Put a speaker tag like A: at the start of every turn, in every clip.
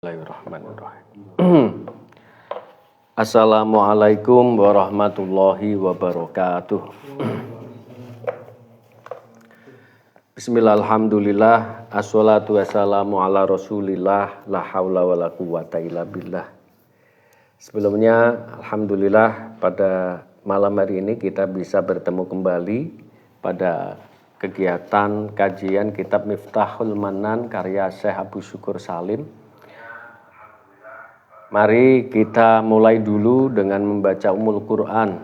A: Bismillahirrahmanirrahim. Assalamualaikum warahmatullahi wabarakatuh. Bismillahirrahmanirrahim. Assalatu wassalamu ala rasulillah. La haula wa la quwata illa billah. Sebelumnya alhamdulillah pada malam hari ini kita bisa bertemu kembali pada kegiatan kajian kitab Miftahul Manan karya Syekh Abu Syukur Salim. Mari kita mulai dulu dengan membaca Ummul Quran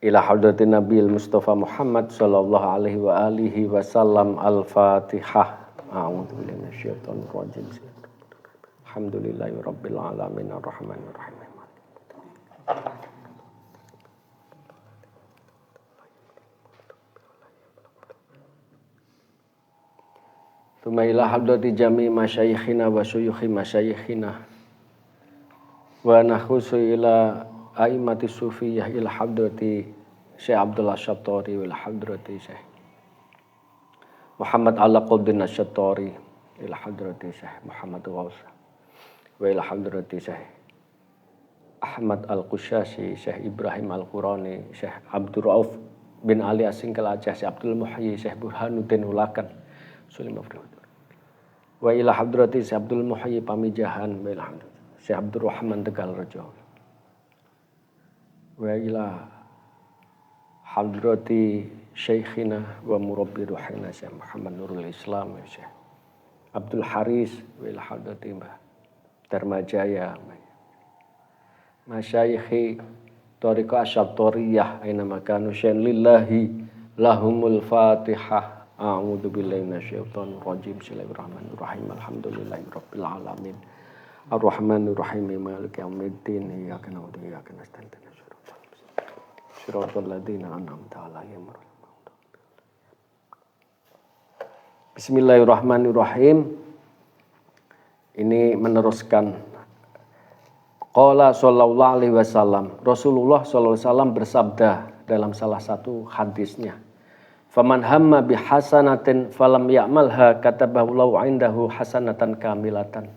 A: ila hadratin Nabi Mustafa Muhammad sallallahu alaihi wa alihi wasallam. Al-Fatihah. A'udzu billahi minasyaitonir rajim. Alhamdulillahirabbil alamin arrahmanir rahim. Tsumma ila hadrati jami masyayikhina wa syuyukhi masyayikhina wa nakhusu ila a'immati sufiyah ila hadrati Syekh Abdullah Syattori ila hadrati Syekh Muhammad Al-Qaddin Syattori ila hadrati Syekh Muhammad Ghaus wa ila hadrati Syekh Ahmad Al-Qusyasi, Syekh Ibrahim Al-Qurani, Syekh Abdul Rauf bin Ali Asingkal Aceh, Syekh Abdul Muhyi, Syekh Burhanuddin Ulakan wa ila hadrati Syekh Abdul Muhyi Pamijahan wa ila hadrati Syekh Abdul Rahman Tegal Rejo wa ila hadrati Syekhina wa murabbi ruhina Syekh Muhammad Nurul Islam, Syekh Abdul Haris wa ila hadrati Mbah Dharmajaya masyayikhi Thariqah Asy'ariyah aina makanu syai'in lillahi lahumul Fatihah. A'udzu billahi minasyaitonir rajim. Bismillahirrahmanirrahim. Alhamdulillahirabbil alamin. Arrahmanir rahim. Maliki yaumiddin. Iyyaka na'budu wa iyyaka nasta'in. Shiratal ladzina an'amta 'alaihim. Bismillahirrahmanirrahim. Ini meneruskan qala sallallahu alaihi wasallam. Rasulullah sallallahu alaihi wasallam bersabda dalam salah satu hadisnya, faman hamma bihasanatin falam ya'malha katabahu Allahu 'indahu hasanatan kamilatan.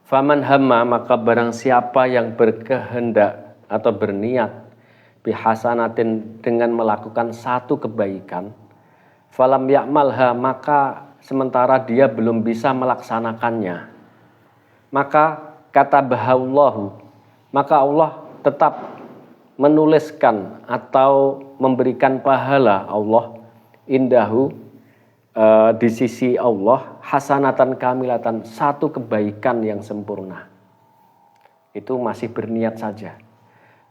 A: Faman hamma, maka barang siapa yang berkehendak atau berniat bihasanatin dengan melakukan satu kebaikan, falam ya'malha, maka sementara dia belum bisa melaksanakannya, maka katabahu Allahu, maka Allah tetap menuliskan atau memberikan pahala Allah indahu di sisi Allah hasanatan kamilatan, satu kebaikan yang sempurna. Itu masih berniat saja.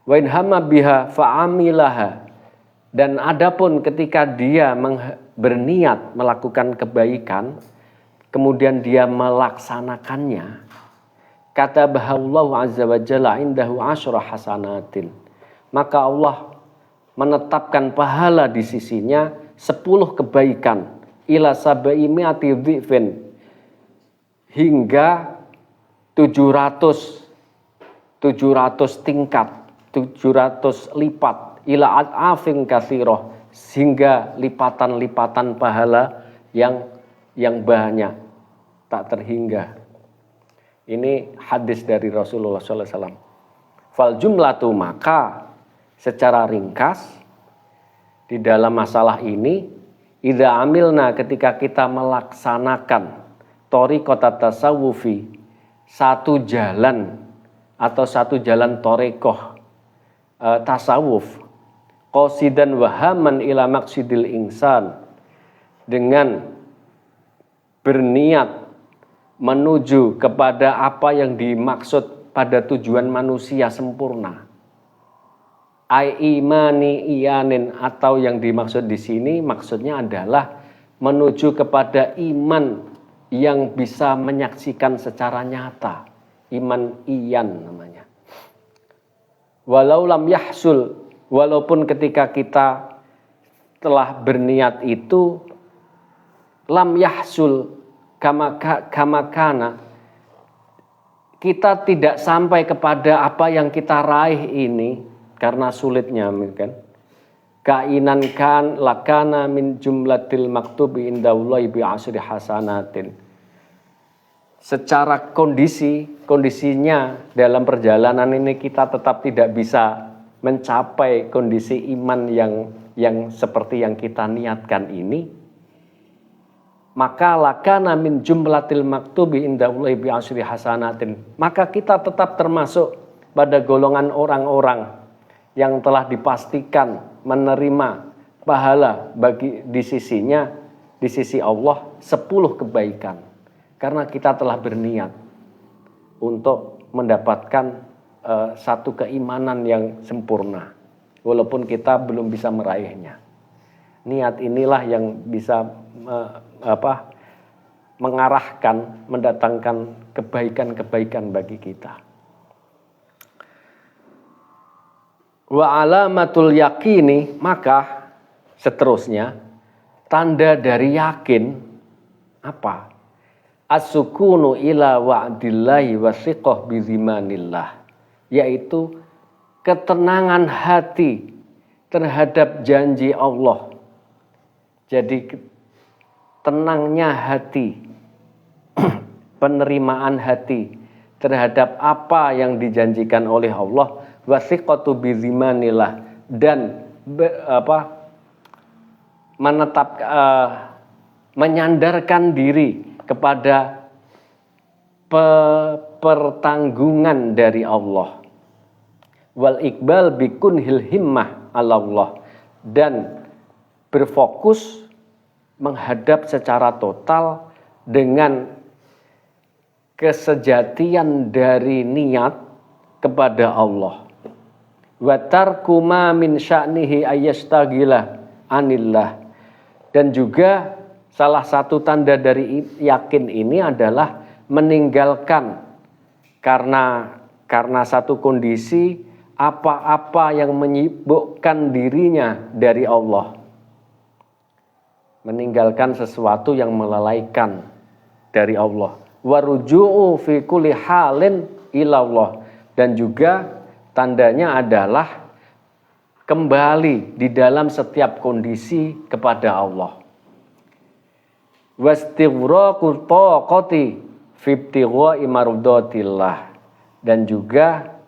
A: Wa in hamma biha fa'amilaha, dan adapun ketika dia berniat melakukan kebaikan kemudian dia melaksanakannya, katabahallahu azza wa jalla indahu asyra hasanatin, maka Allah menetapkan pahala di sisinya 10 kebaikan ila sabai mi'ati dhifin, hingga 700 tingkat, 700 lipat, ila ad'afin katsiroh, sehingga lipatan-lipatan pahala yang banyak tak terhingga. Ini hadis dari Rasulullah sallallahu alaihi wasallam. Fal jumlatu, maka secara ringkas di dalam masalah ini, idza amilna, ketika kita melaksanakan thariqat tasawufi, satu jalan atau satu jalan thariqah tasawuf, qasidan wahaman ila maqsidil insan, dengan berniat menuju kepada apa yang dimaksud pada tujuan manusia sempurna. Ai imani iyanin, atau yang dimaksud di sini maksudnya adalah menuju kepada iman yang bisa menyaksikan secara nyata. Iman iyan namanya. Walau lam yahsul, walaupun ketika kita telah berniat itu lam yahsul kamakana, kita tidak sampai kepada apa yang kita raih ini karena sulitnya, kan? Kainan kan lakana min jumlatil maktubi indallahi bi asri hasanatin. secara kondisinya dalam perjalanan ini kita tetap tidak bisa mencapai kondisi iman yang seperti yang kita niatkan ini, maka lakana min jumlatil maktubi indallahi bi asyri hasanatin, maka kita tetap termasuk pada golongan orang-orang yang telah dipastikan menerima pahala bagi di sisi Allah 10 kebaikan, karena kita telah berniat untuk mendapatkan satu keimanan yang sempurna walaupun kita belum bisa meraihnya. Niat inilah yang bisa mengarahkan, mendatangkan kebaikan-kebaikan bagi kita. Wa alamatul yakini, maka seterusnya tanda dari yakin apa? As-sukunu ila wa'dillahi wa siqah bizimanillah, yaitu ketenangan hati terhadap janji Allah. Jadi tenangnya hati, penerimaan hati terhadap apa yang dijanjikan oleh Allah, wasiqatu bizimanillah, dan menyandarkan diri kepada pertanggungan dari Allah. Wal iqbal bikunhil himmah ala Allah, dan berfokus menghadap secara total dengan kesejatian dari niat kepada Allah. Wa tarku ma min sya'nihi ayyastaghila anillah, dan juga salah satu tanda dari yakin ini adalah meninggalkan karena satu kondisi apa-apa yang menyibukkan dirinya dari Allah. Meninggalkan sesuatu yang melalaikan dari Allah. Waruju'u fi kulli halin ilallah, dan juga tandanya adalah kembali di dalam setiap kondisi kepada Allah. Wastighraqu taqati fi ibtigha'i mardatillah, dan juga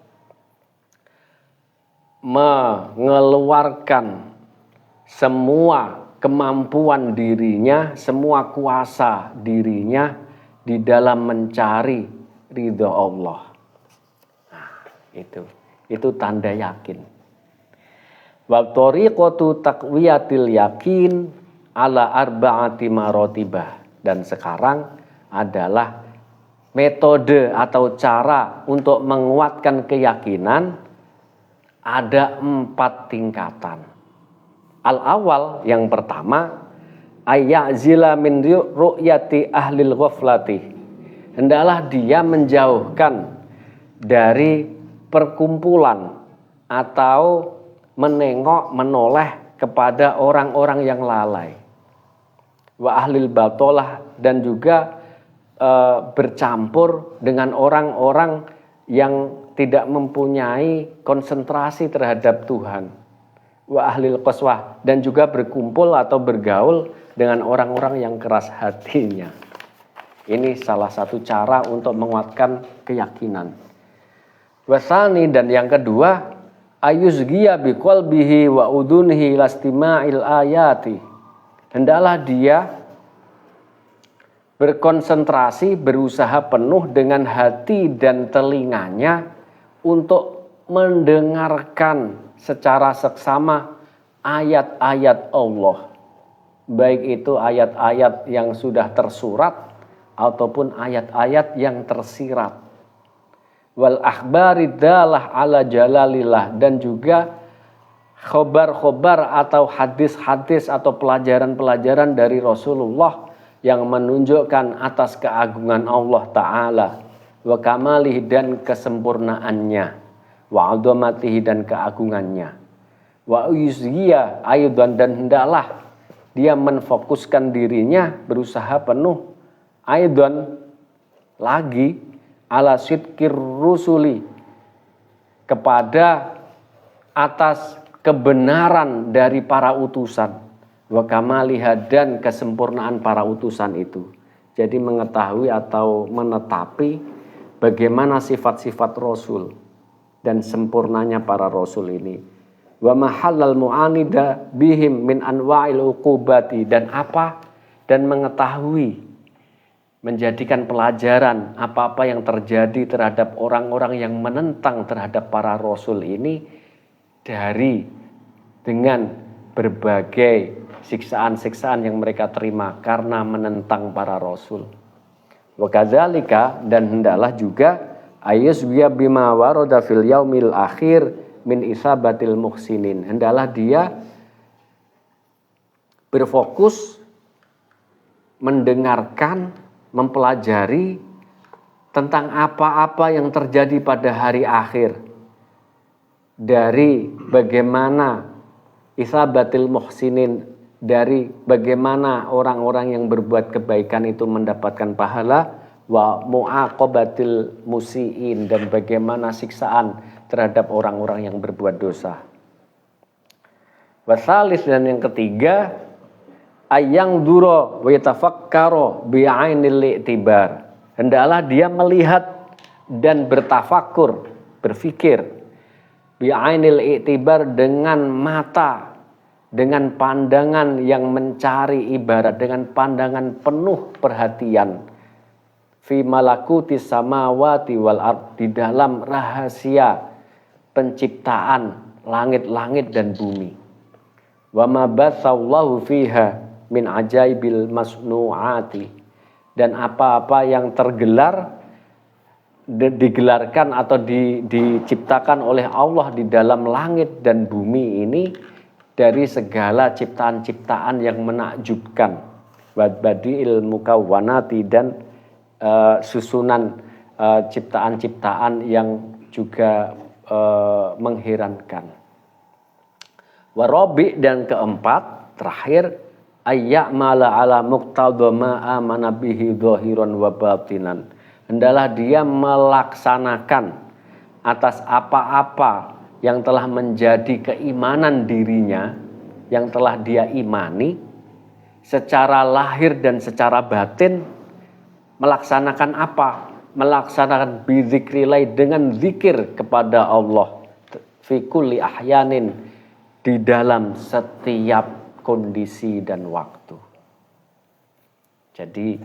A: mengeluarkan semua kemampuan dirinya, semua kuasa dirinya di dalam mencari ridha Allah. Nah, itu tanda yakin. Wa tariqatu taqwiyatil yakin ala arba'ati marotibah, dan sekarang adalah metode atau cara untuk menguatkan keyakinan ada 4 tingkatan. Al-awal, yang pertama, ayyazila min ru'yati ahlil ghaflati, hendaklah dia menjauhkan dari perkumpulan atau menoleh kepada orang-orang yang lalai. Wa ahlil batolah, dan juga bercampur dengan orang-orang yang tidak mempunyai konsentrasi terhadap Tuhan. Wa ahlil qaswah, dan juga berkumpul atau bergaul dengan orang-orang yang keras hatinya. Ini salah satu cara untuk menguatkan keyakinan. Wasani, dan yang kedua, ayuzgiya biqalbihi wa udunhi lastima'il ayati, hendaklah dia berkonsentrasi, berusaha penuh dengan hati dan telinganya untuk mendengarkan secara seksama ayat-ayat Allah, baik itu ayat-ayat yang sudah tersurat ataupun ayat-ayat yang tersirat. Wal akhbari dalah ala jalalillah, dan juga khobar-khobar atau hadis-hadis atau pelajaran-pelajaran dari Rasulullah yang menunjukkan atas keagungan Allah Ta'ala, wa kamalih, dan kesempurnaannya, wa azamatihi, dan keagungannya, wa yuzhiya aydan, dan hendaklah dia menfokuskan dirinya, berusaha penuh aydan lagi, ala sidqir rusuli, kepada atas kebenaran dari para utusan, wa kamaliha, dan kesempurnaan para utusan itu. Jadi mengetahui atau menetapi bagaimana sifat-sifat Rasul dan sempurnanya para Rasul ini. Wa mahallal mu'anida bihim min anwa'il uqubati, dan mengetahui, menjadikan pelajaran apa-apa yang terjadi terhadap orang-orang yang menentang terhadap para Rasul ini dengan berbagai siksaan-siksaan yang mereka terima karena menentang para Rasul. Wa kadzalika, dan hendaklah juga ayusbiya bima warada fil yaumil akhir min isabatil muhsinin. Hendaklah dia berfokus mendengarkan, mempelajari tentang apa-apa yang terjadi pada hari akhir, dari bagaimana isabatil muhsinin, dari bagaimana orang-orang yang berbuat kebaikan itu mendapatkan pahala, wa mu'aqabatil musiin, dan bagaimana siksaan terhadap orang-orang yang berbuat dosa. Wasalis, dan yang ketiga, ayang duro wa yatafakkaro bi'ainil i'tibar. Hendaklah dia melihat dan bertafakur, berfikir bi'ainil i'tibar, dengan mata, dengan pandangan yang mencari ibarat, dengan pandangan penuh perhatian, fi malakuti samawati wal ard, di dalam rahasia penciptaan langit-langit dan bumi. Wa ma batsallahu fiha min ajaibil masnuati, dan apa-apa yang digelarkan atau diciptakan oleh Allah di dalam langit dan bumi ini, dari segala ciptaan-ciptaan yang menakjubkan, wa badiil mukawwanati, dan susunan ciptaan-ciptaan yang juga mengherankan. Warobi, dan keempat, terakhir, ayya'mala ala muqtadha ma amana bihi dhahiran wa batinan. Hendaklah dia melaksanakan atas apa-apa yang telah menjadi keimanan dirinya, yang telah dia imani secara lahir dan secara batin. Melaksanakan apa? Melaksanakan bizikrillah, dengan zikir kepada Allah, fi kulli ahyanin, di dalam setiap kondisi dan waktu. Jadi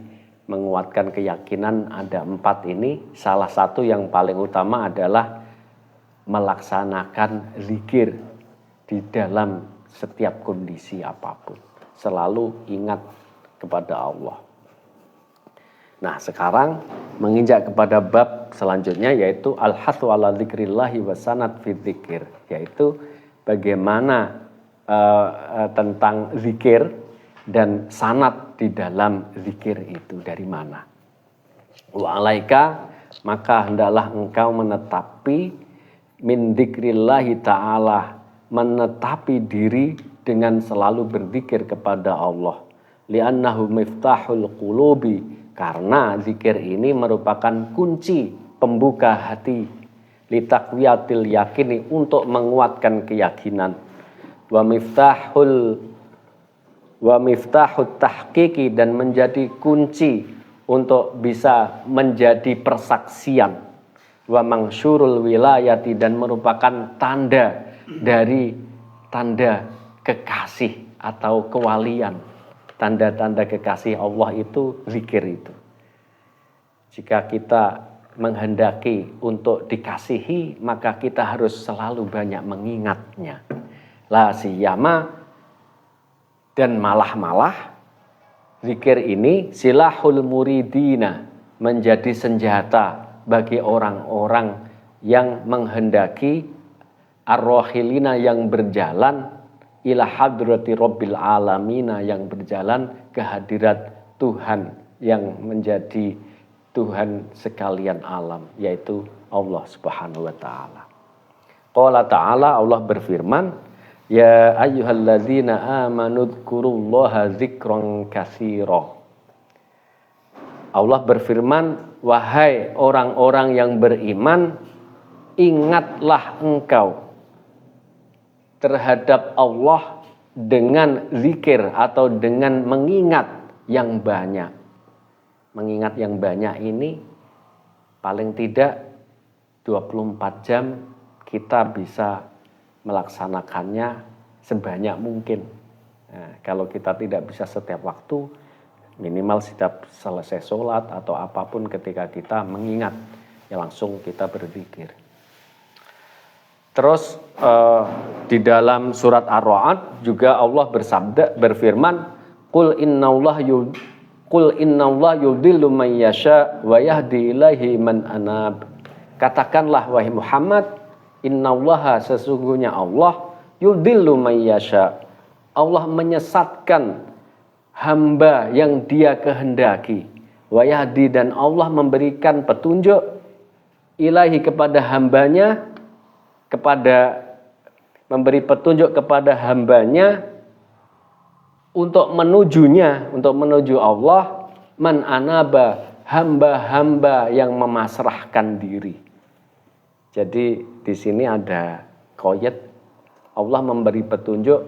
A: menguatkan keyakinan ada 4 ini, salah satu yang paling utama adalah melaksanakan zikir di dalam setiap kondisi apapun. Selalu ingat kepada Allah. Nah, sekarang menginjak kepada bab selanjutnya, yaitu al-hathu ala dzikrillahi wa sanad fi dzikir, yaitu bagaimana tentang zikir dan sanad di dalam zikir itu dari mana. Wa alaika, maka hendaklah engkau menetapi min dzikrillahi ta'ala, menetapi diri dengan selalu berzikir kepada Allah. Li'annahu miftahul qulubi, karena zikir ini merupakan kunci pembuka hati, litaqwiyatil yakini, untuk menguatkan keyakinan, wa miftahut tahqiqi, dan menjadi kunci untuk bisa menjadi persaksian, wa mangsyurul wilayati, dan merupakan tanda dari tanda kekasih atau kewalian. Tanda-tanda kekasih Allah itu zikir itu. Jika kita menghendaki untuk dikasihi, maka kita harus selalu banyak mengingatnya. La siyama, dan malah zikir ini silahul muridina, menjadi senjata bagi orang-orang yang menghendaki ar-rohilina, yang berjalan ila hadrati rabbil alamina, yang berjalan ke hadirat Tuhan yang menjadi Tuhan sekalian alam, yaitu Allah Subhanahu wa taala. Qala ta'ala, Allah berfirman, ya ayyuhalladzina amanu dzkurullaha dzikran katsira. Allah berfirman, wahai orang-orang yang beriman, ingatlah engkau terhadap Allah dengan zikir atau dengan mengingat yang banyak. mengingat yang banyak ini paling tidak 24 jam kita bisa melaksanakannya sebanyak mungkin. Nah, kalau kita tidak bisa setiap waktu, minimal setiap selesai sholat atau apapun ketika kita mengingat, ya langsung kita berzikir. Terus di dalam surat Ar-Ra'd juga Allah berfirman, Qul innallaha yudhillu man yasha wa yahdi ilaihi man anab. Katakanlah wahai Muhammad, innallaha sesungguhnya Allah yudhillu man yasha. Allah menyesatkan hamba yang Dia kehendaki. Wa yahdi, dan Allah memberikan petunjuk ilahi kepada hambanya, memberi petunjuk kepada hambanya untuk menuju Allah, man anaba, hamba-hamba yang memasrahkan diri. Jadi di sini ada qayd, Allah memberi petunjuk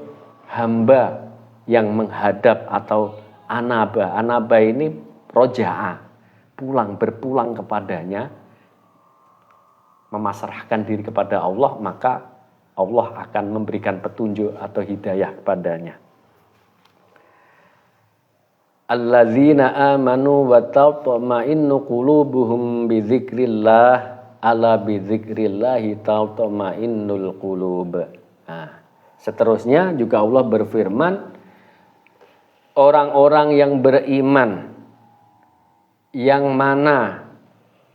A: hamba yang menghadap atau anaba. Anaba ini roja'a, berpulang kepadanya, memasrahkan diri kepada Allah, maka Allah akan memberikan petunjuk atau hidayah kepadanya. Alladzina amanu wa tatma'innu qulubuhum bi dzikrillah, ala bi dzikrillahi tatma'innul qulub. Nah, seterusnya juga Allah berfirman, orang-orang yang beriman yang mana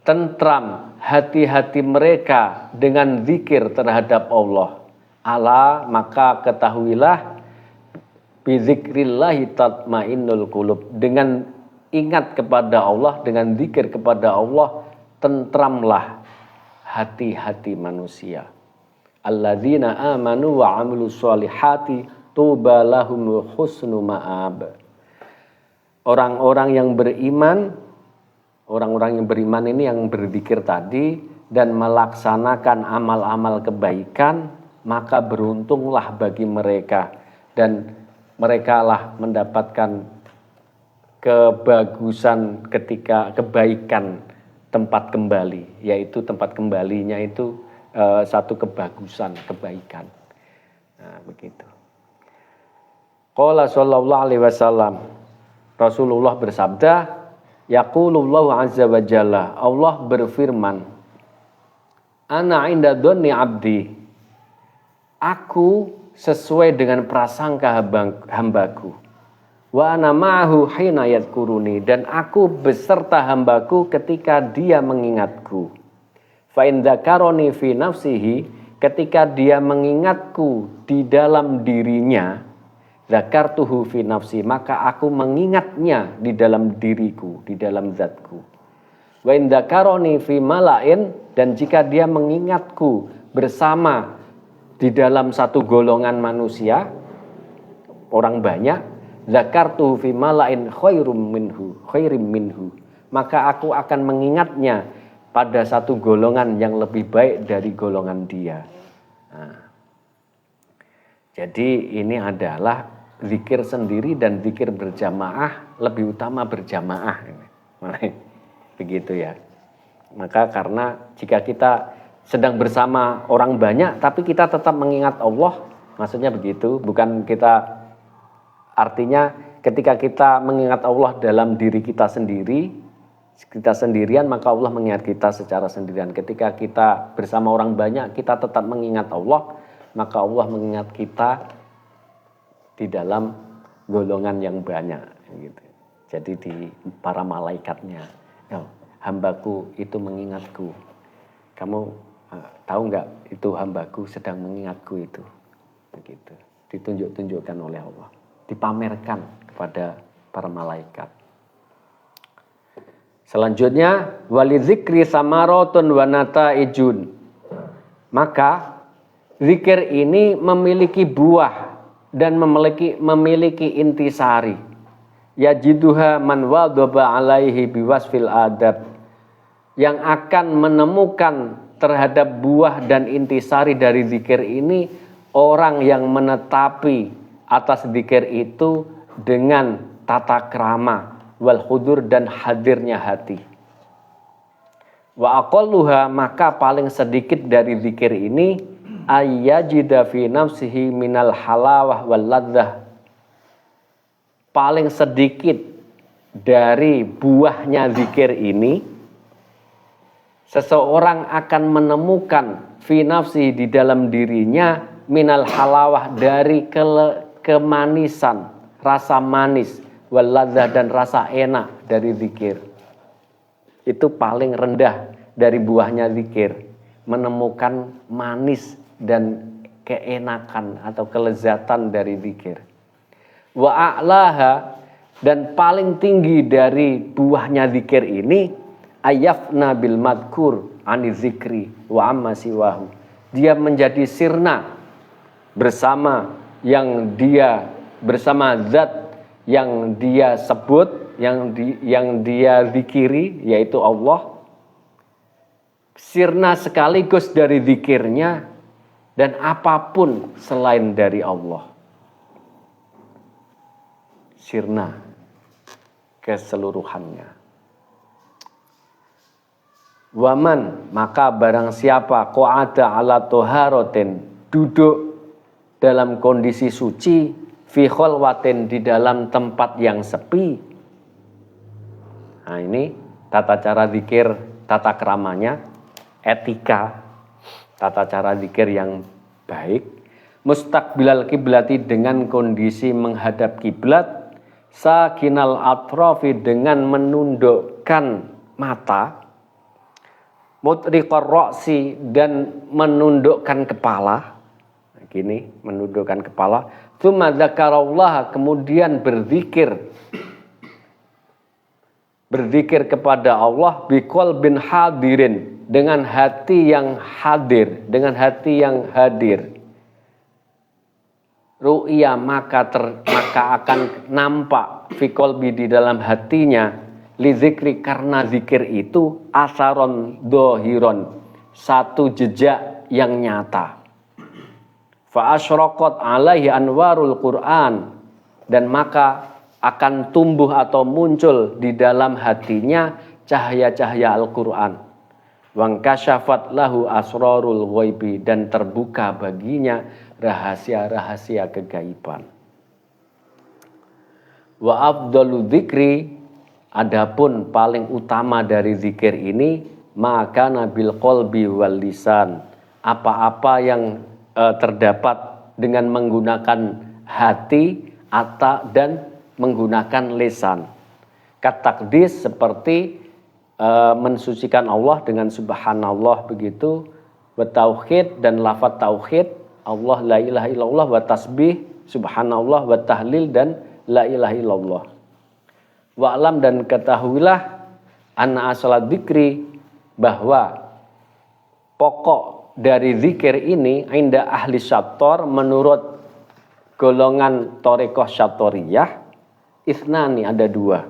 A: tentram hati-hati mereka dengan zikir terhadap Allah. Ala, maka ketahuilah, bizikrillahi tatmainnul qulub, dengan ingat kepada Allah, dengan zikir kepada Allah, tentramlah hati-hati manusia. Alladzina amanu wa amilus solihati tuba lahum husnu ma'ab. Orang-orang yang beriman, ini yang berzikir tadi dan melaksanakan amal-amal kebaikan, maka beruntunglah bagi mereka, dan mereka lah mendapatkan kebagusan ketika kebaikan tempat kembali, yaitu tempat kembalinya itu satu kebagusan, kebaikan. Nah, begitu. Qala sallallahu alaihi wasallam, Rasulullah bersabda, yaqulullahu azza wa jalla, Allah berfirman, ana inda dhanni abdi, aku sesuai dengan prasangka hambaku, wa ana ma'ahu hina yadhkuruni, dan aku beserta hambaku ketika dia mengingatku. Fa in dzakaroni fi nafsihi, ketika dia mengingatku di dalam dirinya, dzakartuhu fi nafsi, maka aku mengingatnya di dalam diriku, di dalam zatku. Wa in dzakaroni fi mala'in, dan jika dia mengingatku bersama di dalam satu golongan manusia, orang banyak, dzakartuhu fi mala'in khairum minhu, maka aku akan mengingatnya pada satu golongan yang lebih baik dari golongan dia. Nah, jadi ini adalah zikir sendiri dan zikir berjamaah, lebih utama berjamaah. Begitu ya. Maka karena jika kita sedang bersama orang banyak tapi kita tetap mengingat Allah, maksudnya begitu, bukan kita, artinya ketika kita mengingat Allah dalam diri kita sendiri, kita sendirian, maka Allah mengingat kita secara sendirian. Ketika kita bersama orang banyak, kita tetap mengingat Allah, maka Allah mengingat kita di dalam golongan yang banyak. Gitu. Jadi di para malaikatnya, hambaku itu mengingatku. Kamu tahu nggak itu hambaku sedang mengingatku itu? Begitu. Ditunjuk-tunjukkan oleh Allah, dipamerkan kepada para malaikat. Selanjutnya, walizikri samaratun wa nataijun. Maka zikir ini memiliki buah dan memiliki intisari. Yajiduha man wadaba alaihi biwasfil adab. Yang akan menemukan terhadap buah dan intisari dari zikir ini orang yang menetapi atas zikir itu dengan tata krama, wal hudur dan hadirnya hati. Wa aqalluha, maka paling sedikit dari zikir ini ayyajida fi nafsihi minal halawah wal ladzah. Paling sedikit dari buahnya zikir ini seseorang akan menemukan fi nafsihi di dalam dirinya minal halawah dari kemanisan, rasa manis, wal ladzah dan rasa enak dari zikir. Itu paling rendah dari buahnya zikir, menemukan manis dan keenakan atau kelezatan dari zikir. Wa a'laha, dan paling tinggi dari buahnya zikir ini ayafna bil madkur ani zikri wa amma siwahu. Dia menjadi sirna bersama zat yang dia sebut, yang dia zikiri, yaitu Allah. Sirna sekaligus dari zikirnya dan apapun selain dari Allah. Sirna keseluruhannya. Waman, maka barang siapa qa'ada ala toharotin, duduk dalam kondisi suci, fi khalwatin, di dalam tempat yang sepi. Nah ini tata cara zikir, tata keramanya, etika, tata cara zikir yang baik. Mustaqbilal kiblati, dengan kondisi menghadap kiblat. Sakinal atrofi, dengan menundukkan mata. Mutriqar ro'si, dan menundukkan kepala. Gini, menundukkan kepala. Tsumma dzakarallaha, kemudian berzikir kepada Allah biqalbin hadirin, dengan hati yang hadir, dengan hati yang hadir. Ru'ya, maka akan nampak fi qalbi, di dalam hatinya, li zikri, karena zikir itu asaron dohiron, satu jejak yang nyata. Fa asyraqat alaihi anwarul Qur'an, dan maka akan tumbuh atau muncul di dalam hatinya cahaya-cahaya Al-Quran. Wangkasyafat lahu asrarul ghaibi, dan terbuka baginya rahasia-rahasia kegaiban. Wa afdalu dzikri, adapun paling utama dari zikir ini, maka nabil qalbi wal lisan, apa-apa yang terdapat dengan menggunakan hati dan menggunakan lisan. Katakdis, seperti mensucikan Allah dengan subhanallah begitu, wa tauhid dan lafaz tauhid, Allah la ilaha illallah, wa tasbih subhanallah, wa tahlil dan la ilaha illallah. Wa alam, dan ketahuilah, anna asal dzikri, bahwa pokok dari zikir ini inda ahli syattor, menurut golongan thariqah syatoriyah, isnani, ada dua.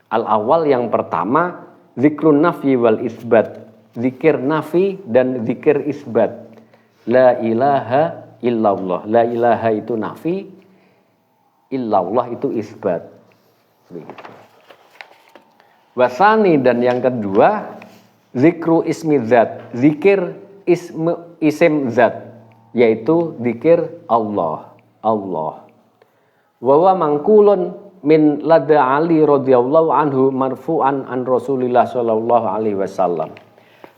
A: Al-awal, yang pertama, zikrun nafi wal isbat, zikir nafi dan zikir isbat. La ilaha illallah, la ilaha itu nafi, illallah itu isbat. Wasani, dan yang kedua, zikru ismi zat, zikir isim zat, yaitu zikir Allah. Wa mangkulun min lada Ali radhiyallahu anhu marfu'an an Rasulillah sallallahu alaihi wasallam.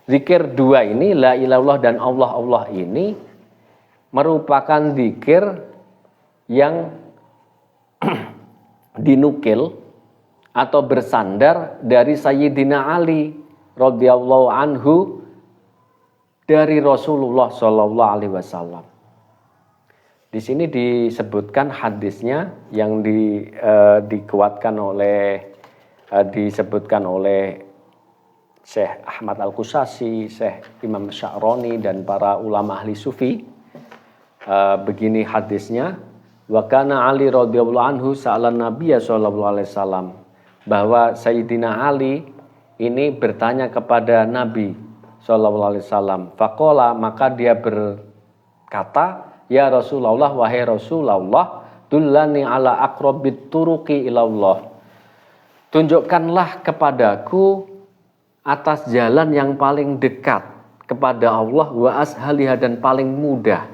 A: Zikir dua ini, la ilallah dan Allah ini, merupakan zikir yang dinukil atau bersandar dari Sayyidina Ali radhiyallahu anhu dari Rasulullah sallallahu alaihi wasallam. Di sini disebutkan hadisnya yang dikuatkan oleh disebutkan oleh Syekh Ahmad Al-Qusasi, Syekh Imam Sya'roni dan para ulama ahli sufi. Begini hadisnya, wa kana Ali radhiyallahu anhu sa'alan Nabiy sallallahu alaihi wasallam, bahwa Sayyidina Ali ini bertanya kepada Nabi sallallahu alaihi wasallam. Faqala, maka dia berkata, ya Rasulullah, wahai Rasulullah, dullani ala aqrabit turuqi ilallah. tunjukkanlah kepadaku atas jalan yang paling dekat kepada Allah wa ashaliha dan paling mudah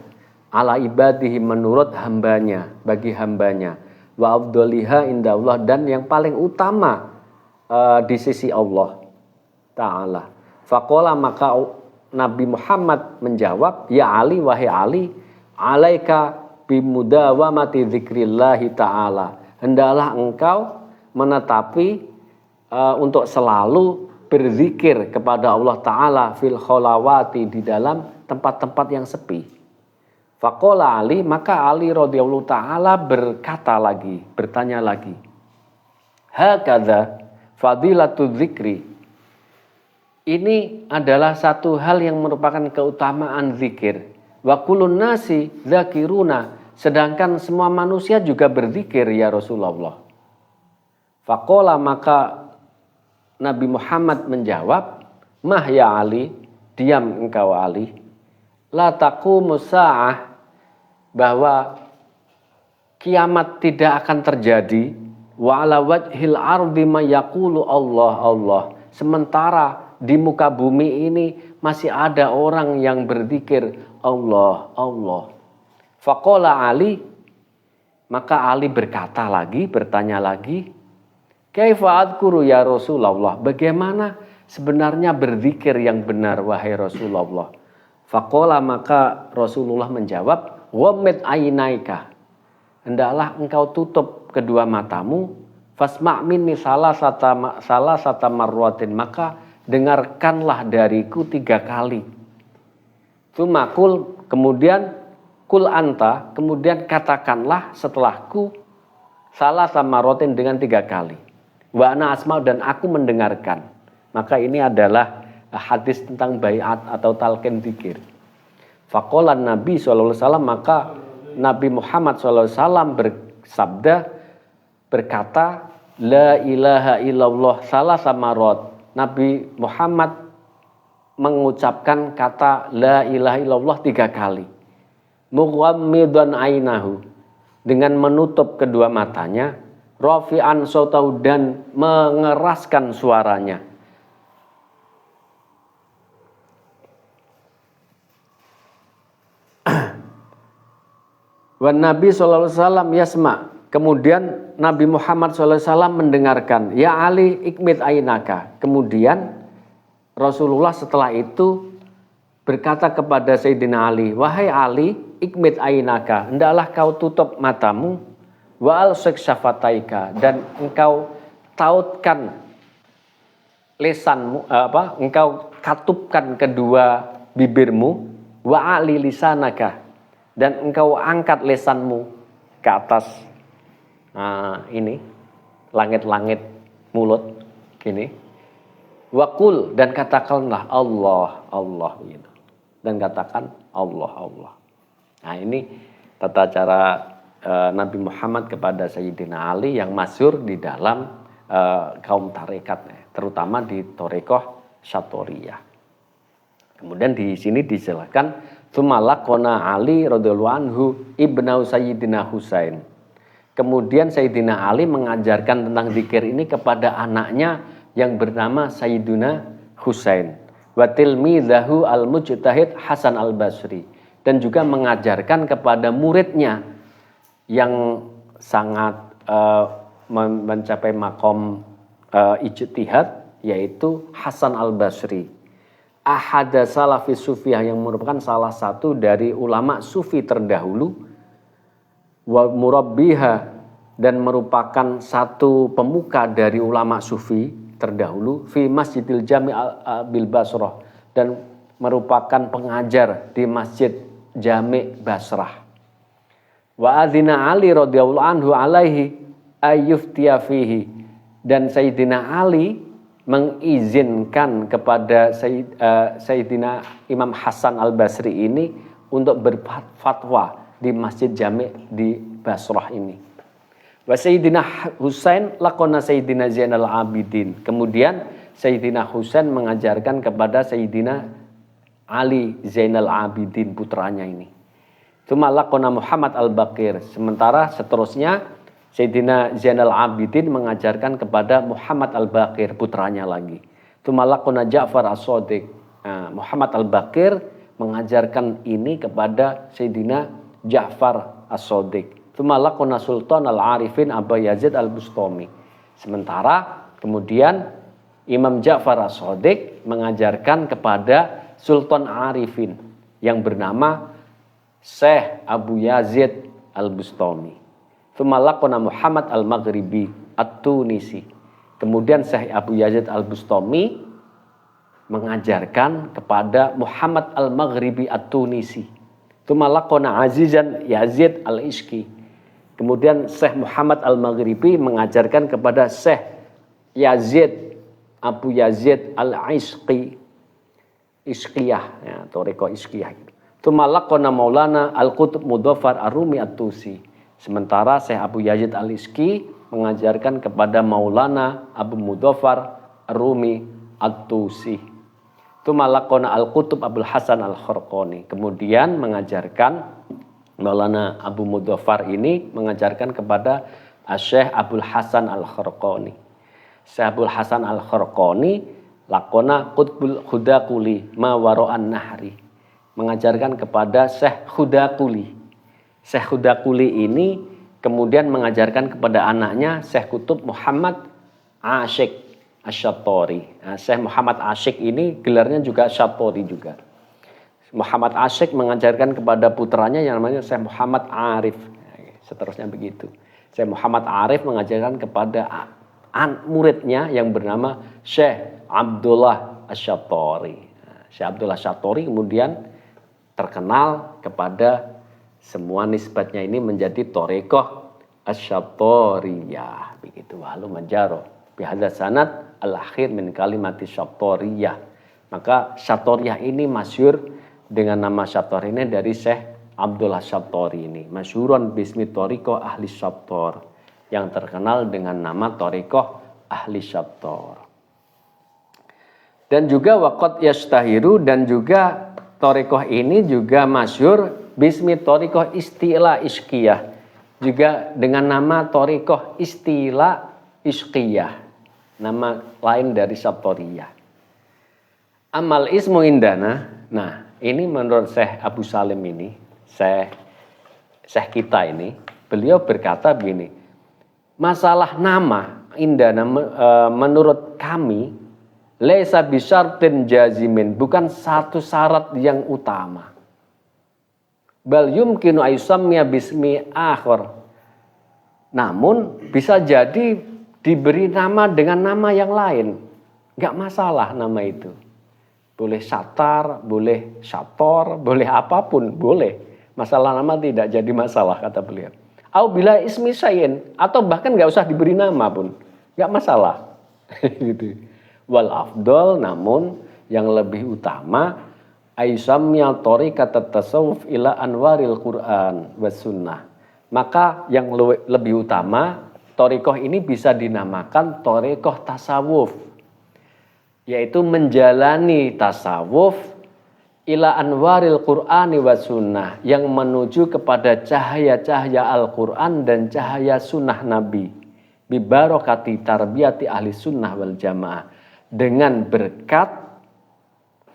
A: ala ibadihi menurut hambanya, bagi hambanya, wa afdoliha inda Allah dan yang paling utama di sisi Allah Ta'ala. Faqala maka Nabi Muhammad menjawab, ya Ali, wahai Ali, alaika bimudawamati dzikrillahi ta'ala. Hendaklah engkau menetapi untuk selalu berzikir kepada Allah Ta'ala fil kholawati, di dalam tempat-tempat yang sepi. Faqala Ali, maka Ali radhiyallahu ta'ala bertanya lagi. Hakadha fadilatul dzikri. Ini adalah satu hal yang merupakan keutamaan zikir. Wa kullun nasi dzakiruna, sedangkan semua manusia juga berzikir ya Rasulullah. Faqala maka Nabi Muhammad menjawab, mah ya Ali, diam engkau Ali. La taqumu sa'ah, bahwa kiamat tidak akan terjadi. Wa ala wajhil ardi ma yaqulu Allah Allah. Sementara di muka bumi ini masih ada orang yang berzikir Allah Allah. Faqala Ali, maka Ali bertanya lagi, kaifa adkuru ya Rasulullah, bagaimana sebenarnya berzikir yang benar wahai Rasulullah? Faqala maka Rasulullah menjawab, wammit ainaika, hendaklah engkau tutup kedua matamu, fasma' minni salah sata marwatin, maka dengarkanlah dariku 3 kali. Tumakul, kemudian kul anta, kemudian katakanlah setelahku salah sama rotin dengan 3 kali. Wa ana asma', dan aku mendengarkan. Maka ini adalah hadis tentang baiat atau talqin dzikir. Faqala Nabi SAW, maka Nabi Muhammad SAW berkata, la ilaha illallah salah sama rot. Nabi Muhammad mengucapkan kata la ilaha illallah 3 kali. Mughammidan ainahu, dengan menutup kedua matanya, rafi'an sautahu, dan mengeraskan suaranya. Wan Nabi sallallahu alaihi wasallam yasma', kemudian Nabi Muhammad SAW mendengarkan. Ya Ali ikmit ainaka. Kemudian Rasulullah setelah itu berkata kepada Sayyidina Ali, wahai Ali ikmit ainaka, hendaklah kau tutup matamu, wa alsik syafataika, dan engkau tautkan lisanmu, engkau katupkan kedua bibirmu, wa ali lisanaka, dan engkau angkat lisanmu ke atas. Nah, ini langit-langit mulut gini. Waqul, dan katakanlah Allah Allah gitu. Dan katakan Allah Allah. Nah, ini tata cara Nabi Muhammad kepada Sayyidina Ali yang masyhur di dalam kaum tarekat, terutama di Thariqah Syatoriyah. Kemudian di sini dijelaskan Tsumalaqona Ali radhiyallahu anhu ibnu Sayyidina Husain. Kemudian Sayyidina Ali mengajarkan tentang zikir ini kepada anaknya yang bernama Sayyidina Husain. Wa tilmizahu al-mujtahid Hasan al-Basri. Dan juga mengajarkan kepada muridnya yang sangat mencapai makom ijtihad, yaitu Hasan al-Basri. Ahada salafi sufiyah, yang merupakan salah satu dari ulama sufi terdahulu. Wa murabbiha, dan merupakan satu pemuka dari ulama sufi terdahulu. Fi Masjidil Jami' bil Basrah, dan merupakan pengajar di Masjid Jami' Basrah. Wa adzina Ali radhiyallahu anhu alaihi ayyuftiya fihi, dan Sayyidina Ali mengizinkan kepada Sayyidina Imam Hasan al-Basri ini untuk berfatwa di Masjid Jami' di Basrah ini. Wa Sayyidina Husain laqona Sayyidina Zainal Abidin. Kemudian Sayyidina Husain mengajarkan kepada Sayyidina Ali Zainal Abidin, putranya ini. Tsumma laqona Muhammad al-Baqir. Sementara seterusnya Sayyidina Zainal Abidin mengajarkan kepada Muhammad Al-Baqir, putranya lagi. Tumalaqona Ja'far As-Shadiq. Nah, Muhammad Al-Baqir mengajarkan ini kepada Sayyidina Ja'far As-Shadiq. Tumalaqona Sultan Al-Arifin Aba Yazid Al-Bustami. Sementara kemudian Imam Ja'far As-Shadiq mengajarkan kepada Sultan Arifin yang bernama Syekh Abu Yazid Al-Bustami. Tumalaqona Muhammad Al-Maghribi At-Tunisi. Kemudian Syekh Abu Yazid Al-Bustami mengajarkan kepada Muhammad Al-Maghribi At-Tunisi. Tumalaqona Azizan Yazid Al-Ishqi. Kemudian Syekh Muhammad Al-Maghribi mengajarkan kepada Syekh Yazid Abu Yazid Al-Ishqi. Ishqiyah, ya, Thariqah Ishqiyah. Tumalaqona Maulana Al-Qutb Mudhaffar Ar-Rumi At-Tusi. Sementara Syekh Abu Yazid Al-Ishqi mengajarkan kepada Maulana Abu Mudhaffar Ar-Rumi At-Tusi. Tumalaqona Al-Qutb Abul Hasan Al-Kharqani. Kemudian mengajarkan Maulana Abu Mudhaffar ini mengajarkan kepada Syekh Abul Hasan Al-Kharqani. Syekh Abul Hasan Al-Kharqani lakona Qutbul Khudaquli ma wara'an nahri. Mengajarkan kepada Syekh Khudaquli. Syekh Khudaquli ini kemudian mengajarkan kepada anaknya Syekh Kutub Muhammad Asyik Asy-Syattari. Nah, Syekh Muhammad Asyik ini gelarnya juga Syattari juga. Muhammad Asyik mengajarkan kepada putranya yang namanya Syekh Muhammad Arif. Seterusnya begitu. Syekh Muhammad Arif mengajarkan kepada muridnya yang bernama Syekh Abdullah Asy-Syattari. Syekh Abdullah Asy-Syattari kemudian terkenal kepada semua nisbatnya ini menjadi Thariqah Asy-Syattariyah. Begitu. Walu manjaro. Bihadza sanad al-akhir min kalimati Syattariyah. Maka Syattariyah ini masyhur dengan nama Syattariyah ini dari Syekh Abdullah Syattariyah ini. Masyhuron bismi Thariqah Ahli Syattar. Yang terkenal dengan nama Thariqah Ahli Syattar. Dan juga waqad yastahiru, dan juga Thariqah ini juga masyhur bismi Thariqah Istila Ishqiyah, juga dengan nama Thariqah Istila Ishqiyah, nama lain dari Syattariyah. Amal ismu indana. Nah, ini menurut Syekh Abu Salim ini, Syekh kita ini, beliau berkata begini, masalah nama indana menurut kami laisa bisyartin jazimin, bukan satu syarat yang utama. Bal yumkinu ayusammiya bismi akhir. Namun bisa jadi diberi nama dengan nama yang lain. Enggak masalah nama itu. Boleh Syattar, boleh Syattor, boleh apapun, boleh. Masalah nama tidak jadi masalah kata beliau. Au bila ismi syai'in, atau bahkan enggak usah diberi nama pun. Enggak masalah. Gitu. Wal afdal, namun yang lebih utama aisamya thariqat tasawuf ila anwaril Quran was sunnah. Maka yang lebih utama, thariqah ini bisa dinamakan thariqah tasawuf, yaitu menjalani tasawuf ila anwaril Qur'ani was sunnah, yang menuju kepada cahaya-cahaya Al-Quran dan cahaya sunnah Nabi, bi barakati tarbiyati ahli sunnah wal jamaah, dengan berkat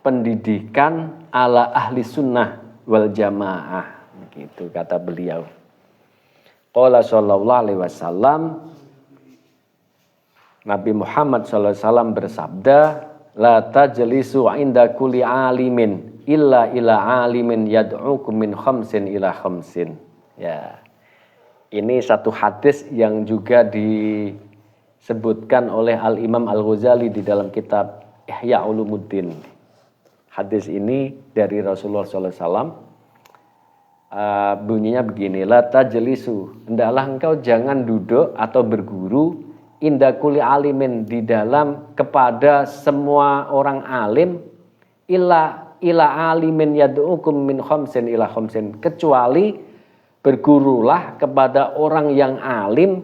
A: pendidikan ala ahli sunnah wal jamaah. Begitu kata beliau. Qala sallallahu alaihi wasallam, Nabi Muhammad sallallahu alaihi wasallam bersabda, la tajlisu inda kulli alimin illa ila alimin yad'ukum min khamsin ila khamsin. Ya. Ini satu hadis yang juga disebutkan oleh Al-Imam Al-Ghazali di dalam kitab Ihya Ulumuddin. Hadis ini dari Rasulullah SAW, bunyinya begini, la tajlisu, hendaklah engkau jangan duduk atau berguru inda kulli alimin, di dalam kepada semua orang alim, ila alimin yad'ukum min khamsin ila khamsin, kecuali bergurulah kepada orang yang alim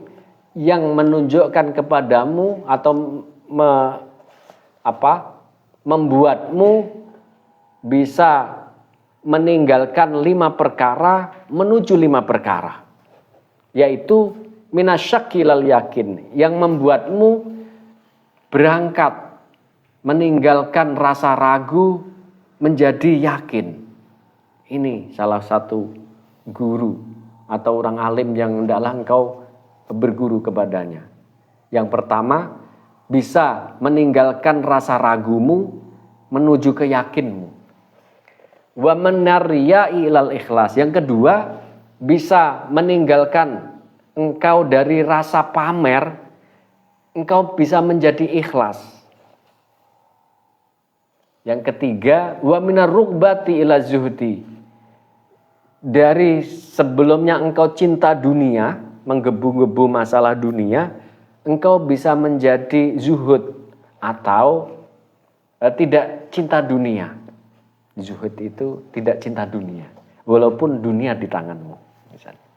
A: yang menunjukkan kepadamu atau membuatmu bisa meninggalkan 5 perkara menuju 5 perkara, yaitu minasyakki ilal yakin, yang membuatmu berangkat meninggalkan rasa ragu menjadi yakin. Ini salah satu guru atau orang alim yang hendaklah engkau berguru kepadanya. Yang pertama, bisa meninggalkan rasa ragumu menuju ke yakinmu. Wa menariyai ilal ikhlas. Yang kedua, bisa meninggalkan engkau dari rasa pamer, engkau bisa menjadi ikhlas. Yang ketiga, wa minar rugbati ila zuhdi. Dari sebelumnya engkau cinta dunia, menggebu-gebu masalah dunia, engkau bisa menjadi zuhud atau tidak cinta dunia. Zuhud itu tidak cinta dunia, walaupun dunia di tanganmu. Misalnya.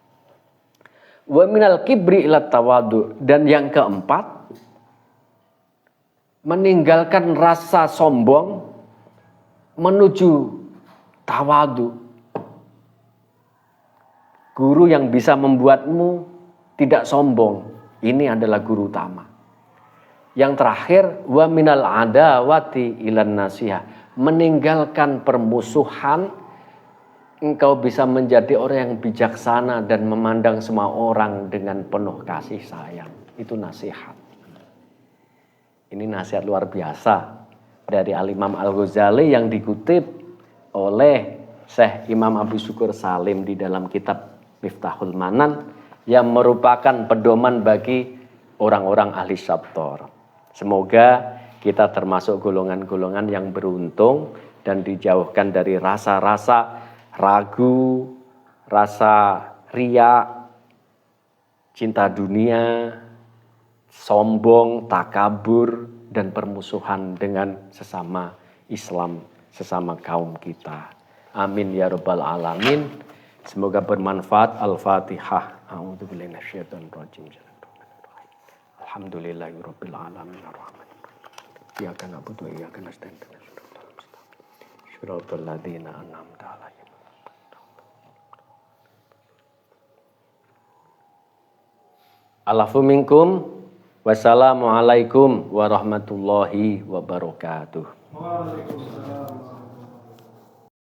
A: Wa minal kibri ila tawadu. Dan yang keempat, meninggalkan rasa sombong menuju tawadu. Guru yang bisa membuatmu tidak sombong, ini adalah guru utama. Yang terakhir, wa minal adawati ilan nasihah. Meninggalkan permusuhan, engkau bisa menjadi orang yang bijaksana dan memandang semua orang dengan penuh kasih sayang. Itu nasihat. Ini nasihat luar biasa dari Al-Imam Al-Ghazali yang dikutip oleh Syekh Imam Abu Syukur Salim di dalam kitab Miftahul Manan, yang merupakan pedoman bagi orang-orang ahli syabtor. Semoga kita termasuk golongan-golongan yang beruntung dan dijauhkan dari rasa-rasa ragu, rasa riya, cinta dunia, sombong, takabur, dan permusuhan dengan sesama Islam, sesama kaum kita. Amin ya rabbal alamin. Semoga bermanfaat. Al-Fatihah. A'udzubillahi minasyaitonir rajim. Alhamdulillahirabbil alamin arrahmanirrahim. Iyyaka na'budu wa iyyaka nasta'in. Shiratal ladzina an'amta 'alaihim. Alafu minkum. Wassalamualaikum warahmatullahi wabarakatuh. Waalaikumsalam.